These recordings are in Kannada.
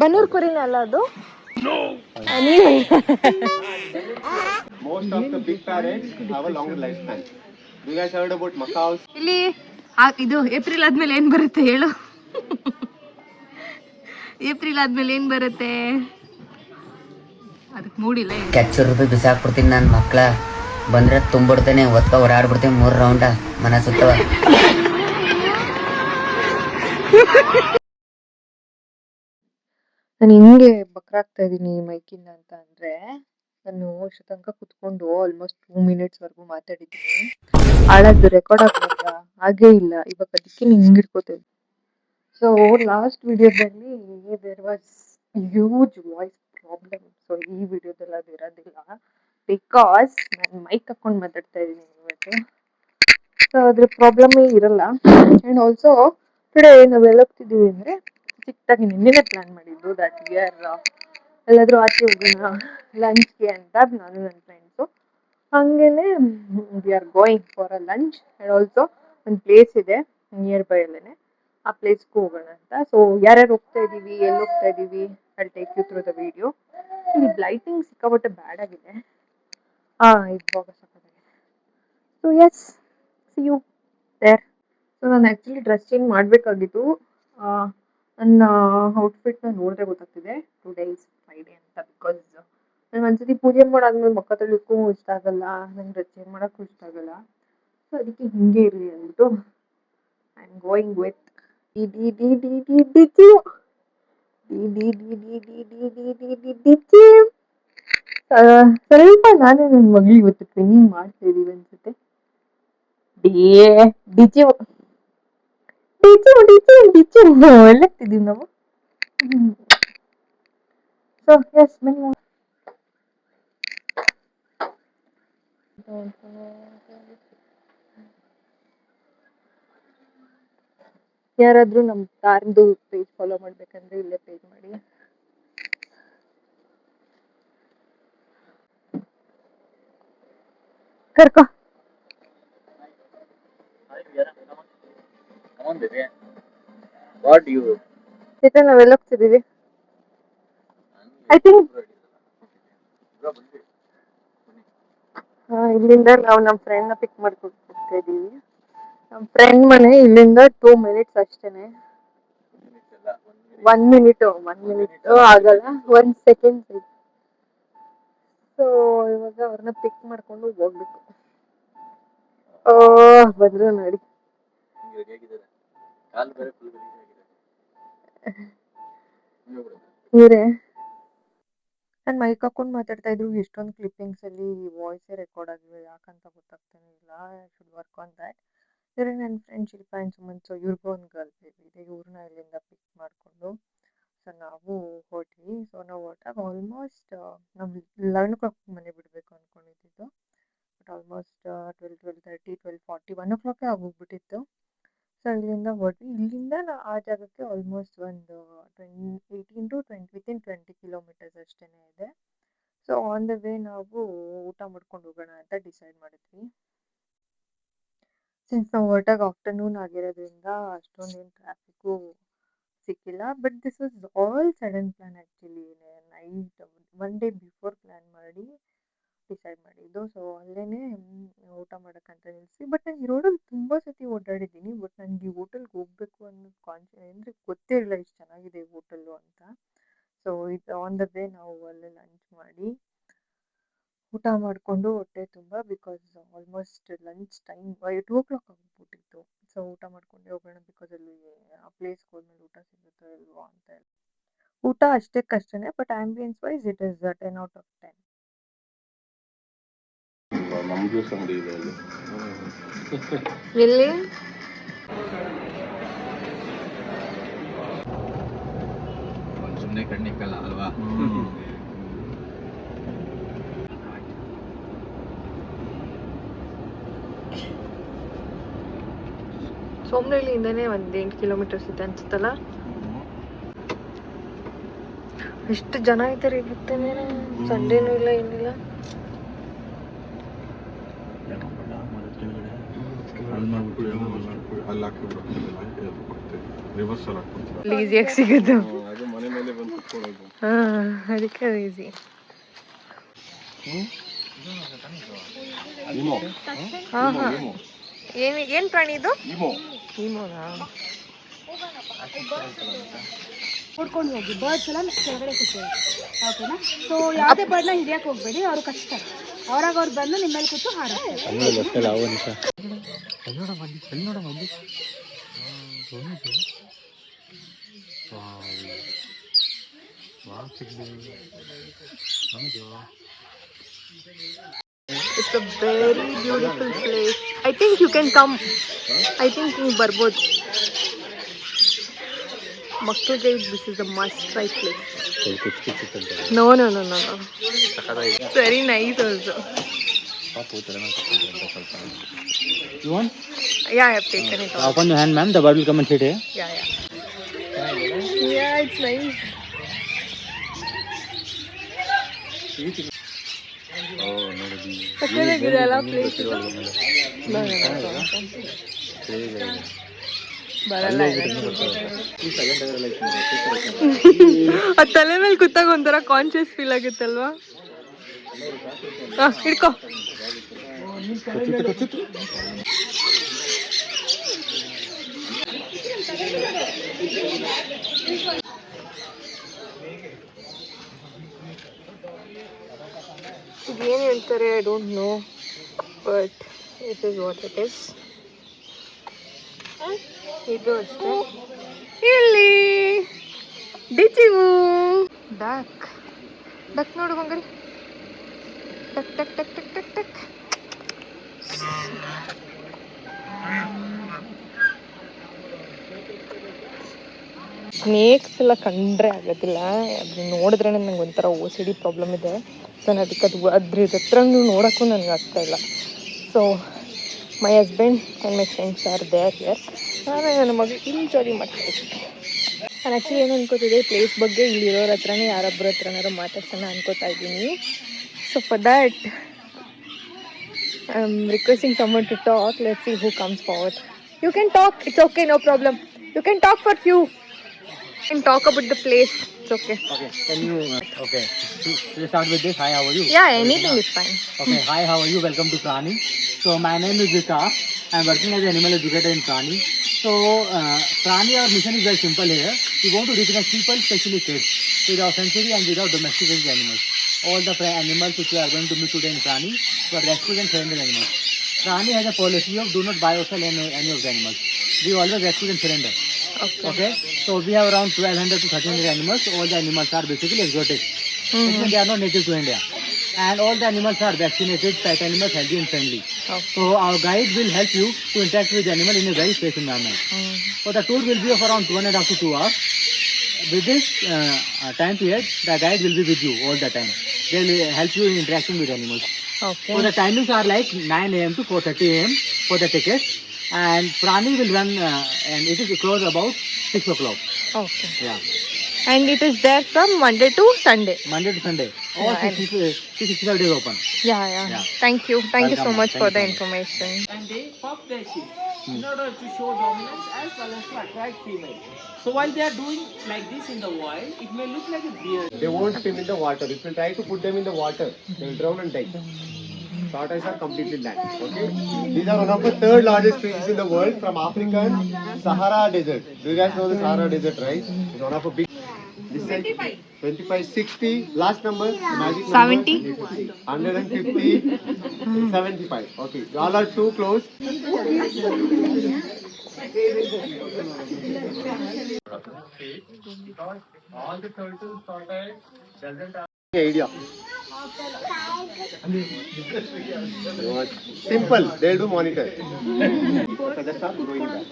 ಬನ್ನೂರು ಕುರಿನ ಅಲ್ಲ ಅದು? Most of the big parrots have a long lifespan. You guys heard about macaws? ಇಲ್ಲಿ ಇದು ಏಪ್ರಿಲ್ ಆದ್ಮೇಲೆ ಏನ್ ಬರುತ್ತೆ ಹೇಳು? ಏಪ್ರಿಲ್ ಆದ್ಮೇಲೆ ಏನ್ ಬರುತ್ತೆ? ಅದಕ್ಕೆ ಮೂಡಿಲ್ಲ. ಕೆಚ್ಚು ರೂಪಾಯಿ ಬಿಸಾಕ್ಬಿಡ್ತೀನಿ ನನ್ನ ಮಕ್ಕಳ ಬಂದ್ರೆ ತುಂಬಿಡ್ತೇನೆ, ಒತ್ತ ಓಡಾಡ್ಬಿಡ್ತೀನಿ 3 ರೌಂಡ ಮನ ಸುತ್ತವ. ನಾನು ಹಿಂಗೆ ಬಕ್ರಾಗ್ತಾ ಇದ್ದೀನಿ ಮೈಕಿಂದ ಅಂತ ಅಂದ್ರೆ, ನಾನು ಅಷ್ಟು ತನಕ ಕುತ್ಕೊಂಡು ಆಲ್ಮೋಸ್ಟ್ 2 ಮಿನಿಟ್ಸ್ ವರ್ಗು ಮಾತಾಡಿದ್ದೀನಿ. ಹಾಳಾದ್ದು ರೆಕಾರ್ಡ್ ಆಗ್ಬೇಕಾ? ಹಾಗೇ ಇಲ್ಲ. ಇವಾಗ ಅದಕ್ಕೆ ಹಿಂಗೆ ಇಟ್ಕೋತೇವೆ. ಸೊ ಲಾಸ್ಟ್ ವಿಡಿಯೋದಲ್ಲಿ there was huge voice problem. So ಈ ವಿಡಿಯೋದಲ್ಲಿ ಅದು ಇರೋದಿಲ್ಲ, ಬಿಕಾಸ್ ನಾನು ಮೈಕ್ ಹಾಕೊಂಡು ಮಾತಾಡ್ತಾ ಇದ್ದೀನಿ ಇವತ್ತು. ಸೊ ಅದ್ರ ಪ್ರಾಬ್ಲಮೇ ಇರಲ್ಲ. ಆ್ಯಂಡ್ ಆಲ್ಸೋ ಟುಡೇ ನಾವೆಲ್ಲ ಹೋಗ್ತಿದ್ದೀವಿ ಅಂದರೆ ಚಿಕ್ಕದಾಗಿ ನಿನ್ನೆ ಪ್ಲಾನ್ ಮಾಡಿದ್ದು ದಟ್ ವಿ ಆರ್ ಎಲ್ಲಾದರೂ ಆಚೆ ಹೋಗೋಣ ಲಂಚ್ಗೆ ಅಂತ, ನಾನು ನನ್ನ ಫ್ರೆಂಡ್ಸು. ಹಾಗೇನೆ we are going for a lunch. And also ಒಂದು ಪ್ಲೇಸ್ ಇದೆ ನಿಯರ್ ಬೈ ಅಲ್ಲೇ, ಆ ಪ್ಲೇಸ್ಗೂ ಹೋಗೋಣ ಅಂತ. ಸೊ ಯಾರ್ಯಾರು ಹೋಗ್ತಾ ಇದ್ದೀವಿ, ಎಲ್ಲಿ ಹೋಗ್ತಾ ಇದ್ದೀವಿ, I take you through the video. ಇಲ್ಲಿ ಲೈಟಿಂಗ್ ಸಿಕ್ಕಾಪಟ್ಟೆ ಬ್ಯಾಡ್ ಆಗಿದೆ. ಇವಾಗ ಸಾಕಾಗಿದೆ. So yes, see you there. So ನಾನು ಆ್ಯಕ್ಚುಲಿ ಡ್ರೆಸ್ ಚೇಂಜ್ ಮಾಡಬೇಕಾಗಿತ್ತು. ನನ್ನ ಔಟ್ಫಿಟ್ನ ನೋಡಿದ್ರೆ ಗೊತ್ತಾಗ್ತಿದೆ ಟುಡೇ ಇಸ್ ಫ್ರೈಡೇ ಅಂತ. ಬಿಕಾಸ್ ನಾನು ಒಂದ್ಸತಿ ಪೂಜೆ ಮಾಡಾದ್ಮೇಲೆ ಮಕ್ಕ ತೊಳಿಯೋಕ್ಕೂ ಇಷ್ಟ ಆಗಲ್ಲ, ನಂಗೆ ಡ್ರೆಸ್ ಚೇಂಜ್ ಮಾಡೋಕ್ಕೂ ಇಷ್ಟ ಆಗಲ್ಲ. ಸೊ ಅದಕ್ಕೆ ಹಿಂಗೆ ಇರಲಿ ಅಂದ್ಬಿಟ್ಟು ಐ ಆಮ್ ಗೋಯಿಂಗ್ ವಿತ್ ಸ್ವಲ್ಪ ನಾನೇ ನನ್ನ ಮಗಳು ಇವತ್ತು ಟ್ರೈನಿಂಗ್ ಮಾಡ್ತಾ ಇದೀವಿ ಅನ್ಸುತ್ತೆ. ಒಳ್ಳೆಗ್ತಿದೀವಿ ನಾವು. ಸೊ ಎಸ್, ಬನ್ನಿ. ಯಾರಾದ್ರೂ ನಮ್ಮ ಕಾರ್ದು ಪೇಜ್ ಫಾಲೋ ಮಾಡ್ಬೇಕಂದ್ರೆ ಇಲ್ಲೇ ಪೇಜ್ ಮಾಡಿ. ಕರ್ಕೊ. ನಾವೆಲ್ಲ ಹೋಗ್ತಿದೀವಿ. ಐ ಥಿಂಕ್ ಇಲ್ಲಿಂದ ನಾವು ನಮ್ಮ ಫ್ರೆಂಡ್ನ ಪಿಕ್ ಮಾಡ್ಕೊಂಡು ಹೋಗ್ತಾ ಇದೀವಿ. ನಮ್ಮ ಫ್ರೆಂಡ್ ಮನೆ ಇಲ್ಲಿಂದ 2 ಮಿನಿಟ್ಸ್ ಅಷ್ಟೇನೆ. 1 ಮಿನಿಟ್ ಆಗಲ್ಲ, 1 ಸೆಕೆಂಡ್. ಸೊ ಇವಾಗ ಅವ್ರನ್ನ ಪಿಕ್ ಮಾಡ್ಕೊಂಡು ಹೋಗ್ಬೇಕು. ಬಂದ್ರು ನೋಡಿ ಇವರೇ. ನಾನು ಮೈಕ್ ಹಾಕೊಂಡು ಮಾತಾಡ್ತಾ ಇದ್ರು, ಎಷ್ಟೊಂದು ಕ್ಲಿಪ್ಪಿಂಗ್ಸ್ ಅಲ್ಲಿ ವಾಯ್ಸೇ ರೆಕಾರ್ಡ್ ಆಗಿವೆ, ಯಾಕಂತ ಗೊತ್ತಾಗ್ತಾನೆ ಇಲ್ಲ. I should work on that. ಇವ್ರೆ ನನ್ನ friend Shilpa and Sumanth. So ಇವ್ರಿಗೂ ಒಂದು ಗರ್ಲ್ ಬೇಬಿ ಇದೆ. ಇವ್ರನ್ನ ಇಲ್ಲಿಂದ ಪಿಕ್ ಮಾಡಿಕೊಂಡು ಸೊ ನಾವು ಹೊರಟ್ವಿ. ಸೊ ನಾವು ಹೊರಟಾಗ ಆಲ್ಮೋಸ್ಟ್ ನಾವು 11 o'clock ಮನೆ ಬಿಡಬೇಕು ಅಂದ್ಕೊಂಡಿದ್ದು. ಬಟ್ ಆಲ್ಮೋಸ್ಟ್ 12:30, 12:40, 1 o'clock ಆಗೋಗ್ಬಿಟ್ಟಿತ್ತು. ಸೊ ಇಲ್ಲಿಂದ ಹೊರಟ್ವಿ. ಇಲ್ಲಿಂದ ಆ ಜಾಗಕ್ಕೆ ಆಲ್ಮೋಸ್ಟ್ ಒಂದು 18 to 20 ವಿತಿನ್ 20 ಕಿಲೋಮೀಟರ್ಸ್ ಅಷ್ಟೇ ಇದೆ. ಸೊ ಆನ್ ದ ವೇ ನಾವು ಊಟ ಮಾಡ್ಕೊಂಡು ಹೋಗೋಣ ಅಂತ ಡಿಸೈಡ್ ಮಾಡಿದ್ವಿ. ಸಿನ್ಸ್ ನಾವು ಹೊರಟಾಗ ಆಫ್ಟರ್ನೂನ್ ಆಗಿರೋದ್ರಿಂದ ಅಷ್ಟೊಂದೇನು ಟ್ರಾಫಿಕ್ಕು ಸಿಕ್ಕಿಲ್ಲ. But this was all sudden plan actually. Night 1 day before plan ಮಾಡಿ ಡಿಸೈಡ್ ಮಾಡಿದ್ದು. ಸೊ ಅಲ್ಲೇ ಊಟ ಮಾಡೋಕ್ಕಂತ ನಿಲ್ಲಿಸಿ. ಬಟ್ ನಾನು ಈ ರೋಡಲ್ಲಿ ತುಂಬ ಸತಿ ಓಡಾಡಿದ್ದೀನಿ, ಬಟ್ ನನಗೆ ಈ ಹೋಟೆಲ್ಗೆ ಹೋಗಬೇಕು ಅನ್ನೋದು ಅಂದರೆ ಗೊತ್ತೇ ಇಲ್ಲ ಇಷ್ಟು ಚೆನ್ನಾಗಿದೆ ಈ ಹೋಟೆಲ್ಲು ಅಂತ. ಸೊ ಇದು ಆನ್ ದ ವೇ ನಾವು ಅಲ್ಲೇ ಲಂಚ್ ಮಾಡಿ ಊಟ ಮಾಡಿಕೊಂಡು ಹೊಟ್ಟೆ ತುಂಬ, because almost lunch time 2 o'clock ಆಗಿಬಿಟ್ಟಿತ್ತು. ಸೊ ಊಟ ಮಾಡ್ಕೊಂಡೆ ಹೋಗೋಣ, ಬಿಕಾಸ್ ಅಲ್ಲಿ ಆ ಪ್ಲೇಸ್ಗೆ ಹೋದ್ಮೇಲೆ ಊಟ ಸಿಗುತ್ತೋ ಇಲ್ವೋ ಅಂತ. ಊಟ ಅಷ್ಟಕ್ಕಷ್ಟೇ, but ambience wise it is 10 out of 10. ಎಲ್ಲಿ ಸುಮ್ಮನೆ ಕಣ್ಣಿಕ್ಕಲ್ಲ ಅಲ್ವಾ? ಸೋಮನಹಳ್ಳಿಯಿಂದನೇ ಒಂದು 8 ಕಿಲೋಮೀಟರ್ಸ್ ಇದೆ ಅನ್ಸುತ್ತಲ್ಲ. ಎಷ್ಟು ಜನ ಇದ್ದಾರೆ ಇವತ್ತೇನೆ, ಸಂಡೇನೂ ಇಲ್ಲ ಏನಿಲ್ಲ. ಅಲ್ಲಿ ಮಾಡ್ಬಿಟ್ಟು ಏನೋ ಅಲ್ಲಿ ಹಾಕಿಬಿಡ್ತೀನಿ ರಿವರ್ಸ್ ಅಲ್ಲಿ ಹಾಕ್ಬಿಡ್ತೀನಿ. ಈಸಿಯಾಗಿ ಸಿಗೋದು. ಅದು ಮನೆ ಮೇಲೆ ಬಂದು ಕುತ್ಕೊಳ್ಳೋದು. ಅದಕ್ಕೆ ಈಸಿ. ಇಮೋ ಏನು ಪ್ರಾಣಿ ಇದು? ಇಮೋ ಇಮೋನಾ? ನೋಡ್ಕೊಂಡು ಹೋಗಿ ಬರ್ಡ್ಸ್ ಎಲ್ಲ ಕೆಳಗಡೆ ಕೂತ್ಕೊಳ್ಳಿ, ಓಕೆನಾ? ಸೊ ಯಾವುದೇ ಬರ್ಡ್ನ ಹಿಡಿಯಕ್ಕೆ ಹೋಗಬೇಡಿ, ಅವ್ರು ಕಷ್ಟ. ಅವ್ರಾಗ ಅವ್ರು ಬಂದು ನಿಮ್ಮ ಮೇಲೆ ಕೂತು ಹಾಡ್ತಾರೆ. It's a very beautiful place. I think you can come. I think ನೀವು ಬರ್ಬೋದು. ಮಕ್ಕಳಿಗೆ this is a must try place. No. It's very nice also. You want? Yeah, I have taken it off. Open your hand, ma'am. The bird will come and sit here. Yeah. Yeah, it's nice. ಸಕ್ಕತ್ತಾಗಿದೆ ಅಲ್ಲ ಪ್ಲೇಸ್ ಇದು? ಬರಲ್ಲ. ಆ ತಲೆ ಮೇಲೆ ಕೂತಾಗ ಒಂಥರ ಕಾನ್ಶಿಯಸ್ ಫೀಲ್ ಆಗುತ್ತಲ್ವಾ? ಹಿಡ್ಕೋ. ಇದೇನು ಹೇಳ್ತಾರೆ I don't know, but it is what it is. ಇದು ಅಷ್ಟೇ. ಇಲ್ಲಿ ಡಿಚಿವು ಡಕ್ ನೋಡು ಬಂಗಾರಿ. ಟಕ್ ಟಕ್ ಟಕ್ ಟಕ್ ಟಕ್ ಟಕ್. ಸ್ನೇಕ್ಸ್ ಎಲ್ಲ ಕಂಡ್ರೆ ಆಗೋದಿಲ್ಲ, ಅದು ನೋಡಿದ್ರೆ ನಂಗೆ ಒಂಥರ OCD ಪ್ರಾಬ್ಲಮ್ ಇದೆ. ಸೊ ನಾನು ಅದಕ್ಕೆ ಅದ್ರ ಹತ್ರ ನೋಡೋಕ್ಕೂ ನನಗೆ ಆಗ್ತಾ ಇಲ್ಲ. So my husband and my friends are there here. ನಾನು ನನ್ನ ಮಗಳು ಎಂಜಾಯ್ ಮಾಡ್ತಿದ್ದೆ. ನಾನು ಆ್ಯಕ್ಚುಲಿ ಏನು ಅನ್ಕೋತಿದ್ದೆ, ಪ್ಲೇಸ್ ಬಗ್ಗೆ ಇಲ್ಲಿರೋರ ಹತ್ರನೇ ಯಾರೊಬ್ಬರ ಹತ್ರನಾರು ಮಾತಾಡ್ಸೋಣ ಅನ್ಕೋತಾ ಇದ್ದೀನಿ. So for that I am requesting someone to talk. Let's see who comes forward. You can talk, it's okay, no problem. You can talk for few. And talk about the place. It's okay. Okay. Can you? Okay. So start with this. Hi, how are you? Yeah, anything is fine. Okay. Hi, how are you? Welcome to Prani. So my name is Vikas. I'm working as an animal educator in Prani. So Prani, our mission is very simple here. We want to reconnect people, especially kids, with our sensory and with our domesticated animals. All the animals which we are going to meet today in Prani were rescued and surrendered animals. Prani has a policy of do not buy or sell any of the animals. We always rescue and surrender. Okay. So we have around 1200 to 1300 animals. All the animals are basically exotic. They are not native to India. And all the animals are vaccinated, pet animals, healthy and friendly. So our guide will help you to interact with the animal in a very safe environment. So the tour will be of around 1.5 to 2 hours. With this time period, the guide will be with you all the time. They will help you in interacting with animals. Okay. So the timings are like 9 a.m. to 4:30 a.m. for the tickets. And Prani will run and it is closed about 6 o'clock. Okay. Yeah. And it is there from Monday to Sunday. Monday to Sunday. All 365 days open. Yeah. Thank you so Welcome, much thank for you the so much. information. And they puff their cheeks in order to show dominance as well as to attract female. So while they are doing like this in the wild, it may look like a beard. They won't swim in the water. If you try to put them in the water, they will drown and die. Tortoises are completely land. Okay. These are one of the third largest species in the world from African Sahara Desert. Do you guys know the Sahara Desert, right? It's one of a big. This is 25, 60. Last number. Magic number. 70. 150. 75. Okay. You all are too close. All the turtles, tortoise doesn't have idea. Simple, they'll do monitor. Feathers are growing back.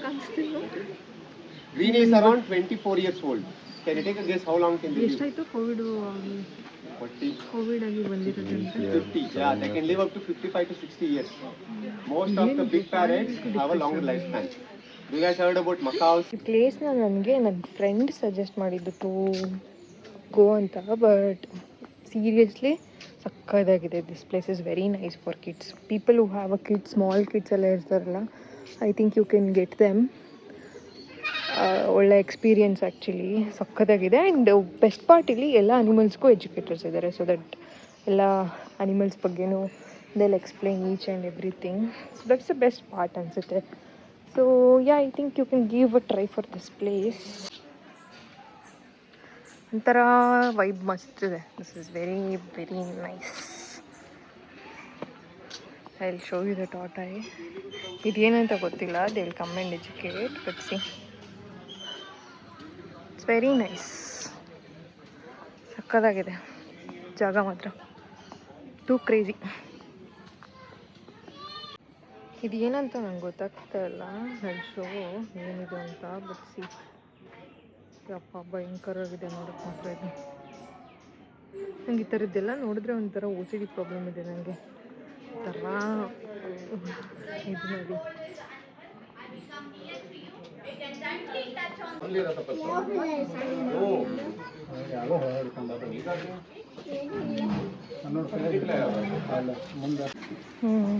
Green is around 24 years old. Can you take a guess how long can they live? ಎಷ್ಟಾಯ್ತು ಕೋವಿಡ್ 40, ಕೋವಿಡ್ ಆಗಿ ಬಂದಿರೋದ್ರಿಂದ 50. Yeah, they can live up to 55 to 60 years. Most of the big parrots have a longer lifespan. Do you guys heard about macaws? ಈ ಪ್ಲೇಸ್ನ ನನಗೆ ನನ್ನ ಫ್ರೆಂಡ್ ಸಜೆಸ್ಟ್ ಮಾಡಿದ್ದು ಟು ಗೋ ಅಂತ. ಬಟ್ ಸೀರಿಯಸ್ಲಿ ಸಕ್ಕದಾಗಿದೆ. This place is very nice for kids. People who have a kids, small kids ಎಲ್ಲ ಇರ್ತಾರಲ್ಲ I think you can get them. ಒಳ್ಳೆ ಎಕ್ಸ್ಪೀರಿಯನ್ಸ್ ಆ್ಯಕ್ಚುಲಿ ಸಖತ್ತಾಗಿದೆ. ಆ್ಯಂಡ್ ಬೆಸ್ಟ್ ಪಾರ್ಟ್ ಇಲ್ಲಿ ಎಲ್ಲ ಅನಿಮಲ್ಸ್ಗೂ ಎಜುಕೇಟರ್ಸ್ ಇದ್ದಾರೆ, ಸೊ ದಟ್ ಎಲ್ಲ ಅನಿಮಲ್ಸ್ ಬಗ್ಗೆನೂ they'll explain each and everything. So that's the best part ಅನಿಸುತ್ತೆ. So yeah, I think you can give a try for this place. ಒಂಥರ ವೈಬ್ ಮಸ್ತ್ ಇದೆ. This is very very nice. I will show you the ಟಾಟಾಯ್. ಇದೇನಂತ ಗೊತ್ತಿಲ್ಲ, they will come and educate, but see it's very nice. ಸಕ್ಕತ್ತಾಗಿದೆ ಜಾಗ ಮಾತ್ರ, ಟೂ ಕ್ರೇಜಿ. ಇದು ಏನಂತ ನಂಗೆ ಗೊತ್ತಾಗ್ತಾ ಇಲ್ಲ, ಐ ಶೋ ಏನಿದೆ ಅಂತ. ಬಟ್ ಸಿ, ಯಪ್ಪ ಭಯಂಕರವಾಗಿದೆ ನೋಡೋಕ್ಕೆ ಮಾತ್ರ ಇದು. ನಂಗೆ ಈ ಥರದ್ದೆಲ್ಲ ನೋಡಿದ್ರೆ ಒಂಥರ OCD ಪ್ರಾಬ್ಲಮ್ ಇದೆ ನನಗೆ. ಥರ ಇದು ನೋಡಿ.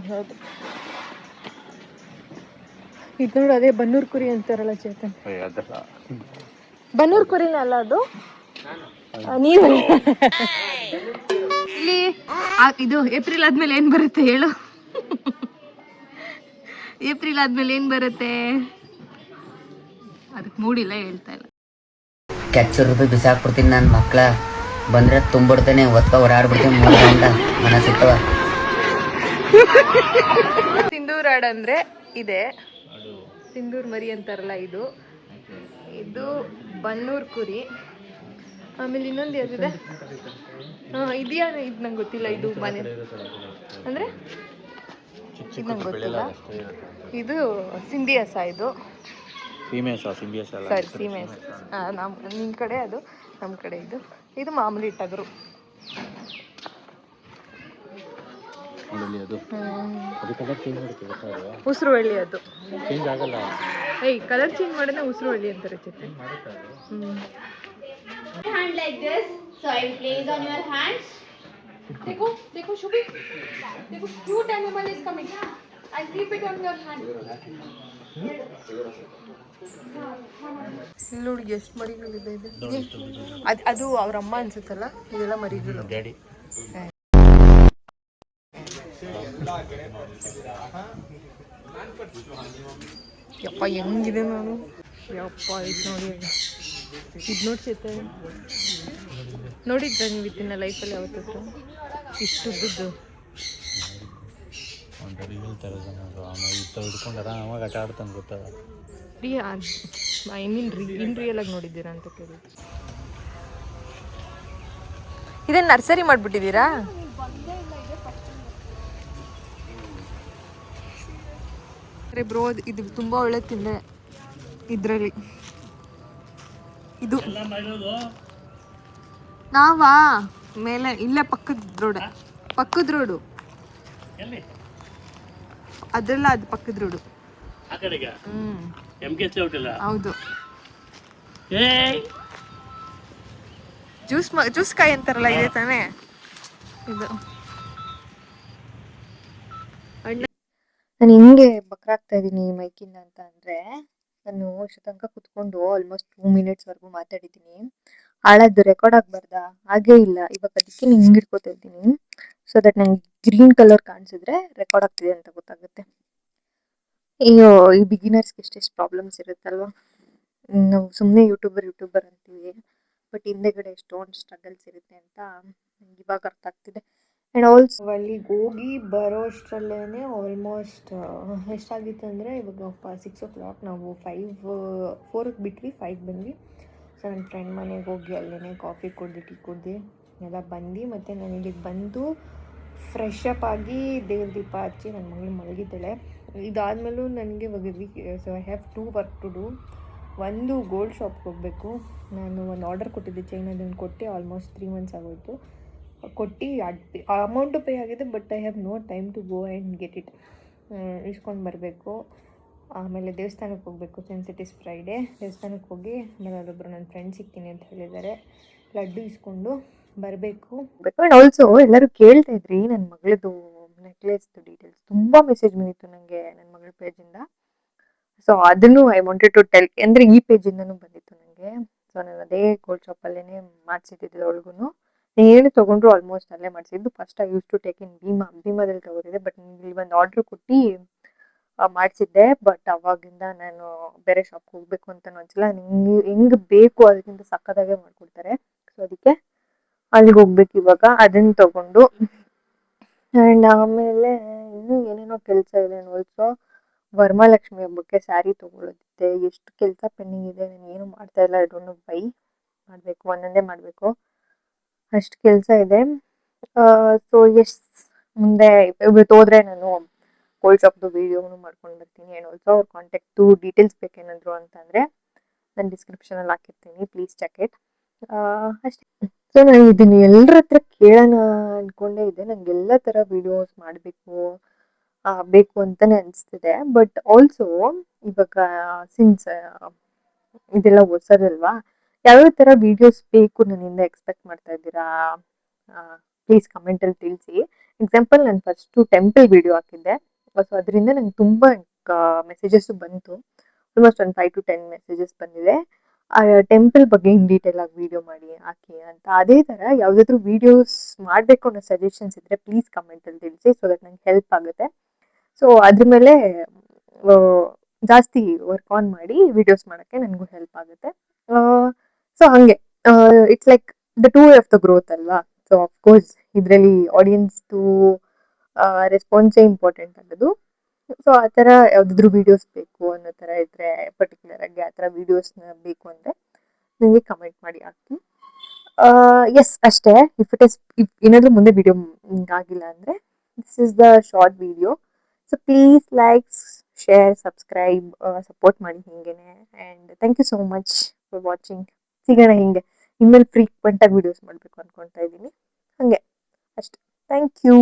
ಹೌದು, ಇದು ನೋಡಿ, ಅದೇ ಬನ್ನೂರು ಕುರಿ ಅಂತಾರಲ್ಲ ಚೇತನ್. ಬನ್ನೂರು ಕುರಿನ ಅಲ್ಲ ಅದು, ನೀವು ಇಲ್ಲಿ ಇದು ಏಪ್ರಿಲ್ ಆದ್ಮೇಲೆ ಏನ್ ಬರುತ್ತೆ ಹೇಳು? ಏಪ್ರಿಲ್ ಆದ್ಮೇಲೆ ಏನ್ ಬರುತ್ತೆ? ಅದಕ್ಕೆ ಮೂಡಿಲ್ಲ, ಹೇಳ್ತಾ ಇಲ್ಲ. ಕೆಚ್ಚೂರು ರೂಪಾಯಿ ಬಿಸಾಕ್ಬಿಡ್ತೀನಿ ನನ್ನ ಮಕ್ಳ. ಬಂದ್ರೆ ತುಂಬಿಡ್ತೇನೆ, ಒತ್ತ ಓಡಾಡ್ಬಿಡ್ತೀನಿ 3 ರೌಂಡ ಮನ ಸಿಗ್ತವ. ಸಿಂಧೂರ್ ಹಾಡ್ ಅಂದ್ರೆ ಇದೆ, ಸಿಂಧೂರ್ ಮರಿ ಅಂತಾರಲ್ಲ ಇದು. ಇದು ಬನ್ನೂರ್ ಕುರಿ. ಆಮೇಲೆ ಇನ್ನೊಂದು ಯಾವ್ದಿದೆ, ಇದೆಯಾ, ಇದು ನಂಗೆ ಗೊತ್ತಿಲ್ಲ. ಇದು ಮನೆ ಅಂದ್ರೆ ಇದು ನಂಗೆ ಗೊತ್ತಿಲ್ಲ. ಇದು ಸಿಂಧಿಯಾಸ, ಇದು ಸರಿ ಸೀಮೆಸ. ನಿಮ್ಮ ಕಡೆ ಅದು, ನಮ್ಮ ಕಡೆ ಇದು. ಇದು ಮಾಮೂಲಿ ಟಗರು. ಉಸಿರು ಹಳ್ಳಿ ಅದು. ಏಯ್, ಕಲರ್ ಚೇಂಜ್ ಮಾಡಿದ್ರೆ ಉಸಿರು ಹಳ್ಳಿ ಅಂತಾರೆ ಚಿತ್ತೆ. Hand like this. So I will place on your hands. Dekho, dekho, Shubhi. Dekho, cute animal is coming. I'll keep it on your hand. ಇಲ್ಲಿ ನೋಡಿ ಎಷ್ಟು ಮರಿಗಳಿದೆ. ಇದು ಅದು ಅವ್ರ ಅಮ್ಮ ಅನ್ಸುತ್ತಲ್ಲ, ಇದೆಲ್ಲ ಮರಿಗಳು. ಯಪ್ಪ ಹೆಂಗಿದೆ ನಾನು, ಯಪ್ಪ ಇದು ನೋಡಿ, ಇದು ನೋಡ್ಸೈತೆ. ನೋಡಿದ್ರ ನೀವು ಇದನ್ನ ಲೈಫಲ್ಲಿ ಯಾವತ್ತೂ ಇಷ್ಟು ಉದ್ದದ್ದು? ಐ ಮೀನ್ ಇನ್ ರಿಯಲ್ ಆಗಿ ನೋಡಿದ್ದೀರಾ ಅಂತ ಕೇಳಿದ್ದು. ಇದನ್ನ ನರ್ಸರಿ ಮಾಡ್ಬಿಟ್ಟಿದ್ದೀರಾ? ಅರೆ ಬ್ರೋ, ಇದು ತುಂಬಾ ಒಳ್ಳೆ ತಿಂದೆ ಇದರಲ್ಲಿ. ಇದು ನಾವಾ ಮೇಲೆ ಇಲ್ಲೇ ಪಕ್ಕದ ರೋಡು ಅದ್ರಲ್ಲ, ಅದು ಪಕ್ಕದ ರೋಡು. ಹೌದು. ಜ್ಯೂಸ್ ಕಾಯಿ ಅಂತಾರಲ್ಲ, ಇದೆ ತಾನೇ ಇದು. ನಾನು ಹಿಂಗೆ ಬಕ್ರಾಗ್ತಾ ಇದ್ದೀನಿ ಮೈಕಿಂದ ಅಂತ ಅಂದ್ರೆ, ನಾನು ಇಷ್ಟು ತನಕ ಕುತ್ಕೊಂಡು ಆಲ್ಮೋಸ್ಟ್ 2 minutes ವರೆಗೂ ಮಾತಾಡಿದ್ದೀನಿ. ಹಾಳಾದ್ದು ರೆಕಾರ್ಡ್ ಆಗ್ಬಾರ್ದಾ? ಹಾಗೇ ಇಲ್ಲ. ಇವಾಗ ಅದಕ್ಕೆ ಹಿಂಗೆ ಇಟ್ಕೋತಾ ಇದ್ದೀನಿ, ಸೊ ದಟ್ ನಂಗೆ ಗ್ರೀನ್ ಕಲರ್ ಕಾಣಿಸಿದ್ರೆ ರೆಕಾರ್ಡ್ ಆಗ್ತಿದೆ ಅಂತ ಗೊತ್ತಾಗುತ್ತೆ. ಅಯ್ಯೋ, ಈ ಬಿಗಿನರ್ಸ್ಗೆ ಎಷ್ಟೆಷ್ಟು ಪ್ರಾಬ್ಲಮ್ಸ್ ಇರುತ್ತಲ್ವ. ನಾವು ಸುಮ್ಮನೆ ಯೂಟ್ಯೂಬರ್ ಅಂತೀವಿ, ಬಟ್ ಹಿಂದೆಗಡೆ ಎಷ್ಟೊಂದು ಸ್ಟ್ರಗಲ್ಸ್ ಇರುತ್ತೆ ಅಂತ ನಂಗೆ ಇವಾಗ ಅರ್ಥ ಆಗ್ತಿದೆ. ಆ್ಯಂಡ್ ಆಲ್ಸೋ ಅಲ್ಲಿಗೆ ಹೋಗಿ ಬರೋ ಅಷ್ಟರಲ್ಲೇ ಆಲ್ಮೋಸ್ಟ್ ಎಷ್ಟಾಗಿತ್ತು ಅಂದರೆ, ಇವಾಗ 6 o'clock, ನಾವು 4ಕ್ಕೆ ಬಿಟ್ವಿ, 5ಗೆ ಬಂದ್ವಿ. ಸೊ ನನ್ನ ಫ್ರೆಂಡ್ ಮನೆಗೆ ಹೋಗಿ ಅಲ್ಲೇ ಕಾಫಿ ಕುಡ್ದು, ಟೀ ಕುಡ್ದು ಎಲ್ಲ ಬಂದು, ಮತ್ತು ನಾನು ಇಲ್ಲಿಗೆ ಬಂದು ಫ್ರೆಶ್ ಅಪ್ ಆಗಿ ದೇವ್ರ ದೀಪ ಹಚ್ಚಿ ನನ್ನ ಮಗಳು ಮಲಗಿದ್ದಾಳೆ. ಇದಾದಮೇಲೂ ನನಗೆ ಇವಾಗ so I have 2 work to do. ಒಂದು ಗೋಲ್ಡ್ ಶಾಪ್ಗೆ ಹೋಗಬೇಕು. ನಾನು ಒಂದು ಆರ್ಡರ್ ಕೊಟ್ಟಿದ್ದೆ, ಚೈನ್, ಅದನ್ನು ಕೊಟ್ಟು ಆಲ್ಮೋಸ್ಟ್ 3 months ಆಗೋಯಿತು. ಕೊಟ್ಟು ಅಮೌಂಟು ಪೇ ಆಗಿದೆ, but I have no time to go and get it. ಇಸ್ಕೊಂಡು ಬರಬೇಕು. ಆಮೇಲೆ ದೇವಸ್ಥಾನಕ್ಕೆ ಹೋಗಬೇಕು, ಸಿನ್ಸ್ ಇಟ್ ಇಸ್ ಫ್ರೈಡೇ. ದೇವಸ್ಥಾನಕ್ಕೆ ಹೋಗಿ ಆಮೇಲೆ ಅಲ್ಲೊಬ್ಬರು ನನ್ನ ಫ್ರೆಂಡ್ ಸಿಗ್ತೀನಿ ಅಂತ ಹೇಳಿದ್ದಾರೆ, ಲಡ್ಡು ಇಸ್ಕೊಂಡು ಬರಬೇಕು. ಆ್ಯಂಡ್ ಆಲ್ಸೋ ಎಲ್ಲರೂ ಕೇಳ್ತಾ ಇದ್ರಿ ನನ್ನ ಮಗಳದು ನೆಕ್ಲೆಸ್ದು ಡೀಟೇಲ್ಸ್. ತುಂಬ ಮೆಸೇಜ್ ಬಂದಿತ್ತು ನನಗೆ ನನ್ನ ಮಗಳ ಪೇಜಿಂದ. ಸೊ ಅದನ್ನು ಐ ವಾಂಟೆಡ್ ಟು ಟೆಲ್, ಅಂದರೆ ಈ ಪೇಜಿಂದನೂ ಬಂದಿತ್ತು ನನಗೆ. ಸೊ ನಾನು ಅದೇ ಗೋಲ್ಡ್ ಶಾಪಲ್ಲೇ ಮಾಡಿಸಿದ್ದಿದ್ದು ಅವಳಿಗೂ. ಏನು ತೊಗೊಂಡ್ರು ಆಲ್ಮೋಸ್ಟ್ ಅಲ್ಲೇ ಮಾಡಿಸಿದ್ದು. First I use to take in ಭೀಮಾದಲ್ಲಿ ತೊಗೋತಿದ್ದೆ, ಬಟ್ ಇಲ್ಲಿ ಒಂದು ಆರ್ಡ್ರ್ ಕೊಟ್ಟು ಮಾಡಿಸಿದ್ದೆ. ಬಟ್ ಅವಾಗಿಂದ ನಾನು ಬೇರೆ ಶಾಪ್ಗೆ ಹೋಗಬೇಕು ಅಂತ ಅನ್ಸಿಲ್ಲ. ಹೆಂಗೆ ಬೇಕು ಅದಕ್ಕಿಂತ ಸಕ್ಕತ್ತಾಗೆ ಮಾಡಿಕೊಡ್ತಾರೆ. ಸೊ ಅದಕ್ಕೆ ಅಲ್ಲಿಗೆ ಹೋಗ್ಬೇಕು ಇವಾಗ. ಅದನ್ನು ತಗೊಂಡು ಆ್ಯಂಡ್ ಆಮೇಲೆ ಇನ್ನೂ ಏನೇನೋ ಕೆಲಸ ಇದೆ. ಆಲ್ಸೋ ವರಮಹಾಲಕ್ಷ್ಮಿ ಹಬ್ಬಕ್ಕೆ ಸ್ಯಾರಿ ತೊಗೊಳೋದಿದೆ. ಎಷ್ಟು ಕೆಲಸ ಪೆಂಡಿಂಗ್ ಇದೆ, ನಾನು ಏನು ಮಾಡ್ತಾ ಇಲ್ಲ. I don't know why. ಮಾಡಬೇಕು, ಒಂದೊಂದೇ ಮಾಡಬೇಕು, ಅಷ್ಟು ಕೆಲಸ ಇದೆ. ಸೊ ಎಸ್, ಮುಂದೆ ಇವತ್ತು ಹೋದರೆ ನಾನು ಗೋಲ್ಡ್ ಶಾಪ್ದು ವೀಡಿಯೋನು ಮಾಡ್ಕೊಂಡು ಬರ್ತೀನಿ. ಆ್ಯಂಡ್ ಆಲ್ಸೋ ಅವ್ರ ಕಾಂಟ್ಯಾಕ್ಟು ಡೀಟೇಲ್ಸ್ ಬೇಕೇನಾದರೂ ಅಂತಂದರೆ ನಾನು ಡಿಸ್ಕ್ರಿಪ್ಷನಲ್ಲಿ ಹಾಕಿರ್ತೀನಿ, ಪ್ಲೀಸ್ ಚೆಕ್ ಇಟ್. ಅಷ್ಟೇ. ಸೊ ನಾನು ಇದನ್ನ ಎಲ್ಲರ ಹತ್ರ ಕೇಳೋಣ ಅಂದ್ಕೊಂಡೇ ಇದ್ದೆ. ನನಗೆ ಎಲ್ಲ ಥರ ವೀಡಿಯೋಸ್ ಮಾಡಬೇಕು ಬೇಕು ಅಂತಲೇ ಅನಿಸ್ತಿದೆ. ಬಟ್ ಆಲ್ಸೋ ಇವಾಗ ಸಿನ್ಸ್ ಇದೆಲ್ಲ ಹೊಸದಲ್ವಾ, ಯಾವ್ಯಾವ ಥರ ವೀಡಿಯೋಸ್ ಬೇಕು ನನ್ನಿಂದ ಎಕ್ಸ್ಪೆಕ್ಟ್ ಮಾಡ್ತಾ ಇದ್ದೀರಾ, ಪ್ಲೀಸ್ ಕಮೆಂಟಲ್ಲಿ ತಿಳಿಸಿ. ಎಕ್ಸಾಂಪಲ್, ನಾನು ಫಸ್ಟು ಟೆಂಪಲ್ ವೀಡಿಯೋ ಹಾಕಿದ್ದೆ. ಸೊ ಅದರಿಂದ ನಂಗೆ ತುಂಬ ಮೆಸೇಜಸ್ಸು ಬಂತು. ಆಲ್ಮೋಸ್ಟ್ ಒಂದು 5 to 10 ಮೆಸೇಜಸ್ ಬಂದಿದೆ. ಟೆಂಪಲ್ ಬಗ್ಗೆ ಇನ್ ಡೀಟೇಲ್ ಆಗಿ ವೀಡಿಯೋ ಮಾಡಿ ಹಾಕಿ ಅಂತ. ಅದೇ ಥರ ಯಾವುದಾದ್ರೂ ವೀಡಿಯೋಸ್ ಮಾಡಬೇಕು ಅನ್ನೋ ಸಜೆಷನ್ಸ್ ಇದ್ದರೆ ಪ್ಲೀಸ್ ಕಮೆಂಟಲ್ಲಿ ತಿಳಿಸಿ. ಸೊ ದಟ್ ನಂಗೆ ಹೆಲ್ಪ್ ಆಗುತ್ತೆ. ಸೊ ಅದ್ರ ಮೇಲೆ ಜಾಸ್ತಿ ವರ್ಕ್ ಆನ್ ಮಾಡಿ ವೀಡಿಯೋಸ್ ಮಾಡೋಕ್ಕೆ ನನಗೂ ಹೆಲ್ಪ್ ಆಗುತ್ತೆ. ಸೊ ಹಾಗೆ it's like the two way of the growth ಅಲ್ವಾ. ಸೊ ಅಫ್ಕೋರ್ಸ್ ಇದರಲ್ಲಿ ಆಡಿಯನ್ಸ್ದು ರೆಸ್ಪಾನ್ಸೇ ಇಂಪಾರ್ಟೆಂಟ್ ಆಗೋದು. ಸೊ ಆ ಥರ ಯಾವುದಾದ್ರೂ ವೀಡಿಯೋಸ್ ಬೇಕು ಅನ್ನೋ ಥರ ಇದ್ದರೆ, ಪರ್ಟಿಕ್ಯುಲರ್ ಆಗಿ ಆ ಥರ ವೀಡಿಯೋಸ್ನ ಬೇಕು ಅಂದರೆ ನನಗೆ ಕಮೆಂಟ್ ಮಾಡಿ ಹಾಕಿ. ಎಸ್ ಅಷ್ಟೇ. ಇಫ್ ಏನಾದರೂ ಮುಂದೆ ವೀಡಿಯೋ ಆಗಿಲ್ಲ ಅಂದರೆ this is the short video. So please like, share, subscribe, support ಮಾಡಿ ಹೀಗೇನೆ. And thank you so much for watching. ಸಿಗೋಣ ಹಿಂಗೆ. ಇನ್ಮೇಲೆ ಫ್ರೀಕ್ವೆಂಟಾಗಿ ವೀಡಿಯೋಸ್ ಮಾಡಬೇಕು ಅಂದ್ಕೊತಾ ಇದ್ದೀನಿ. ಹಾಗೆ ಅಷ್ಟೆ. Thank you.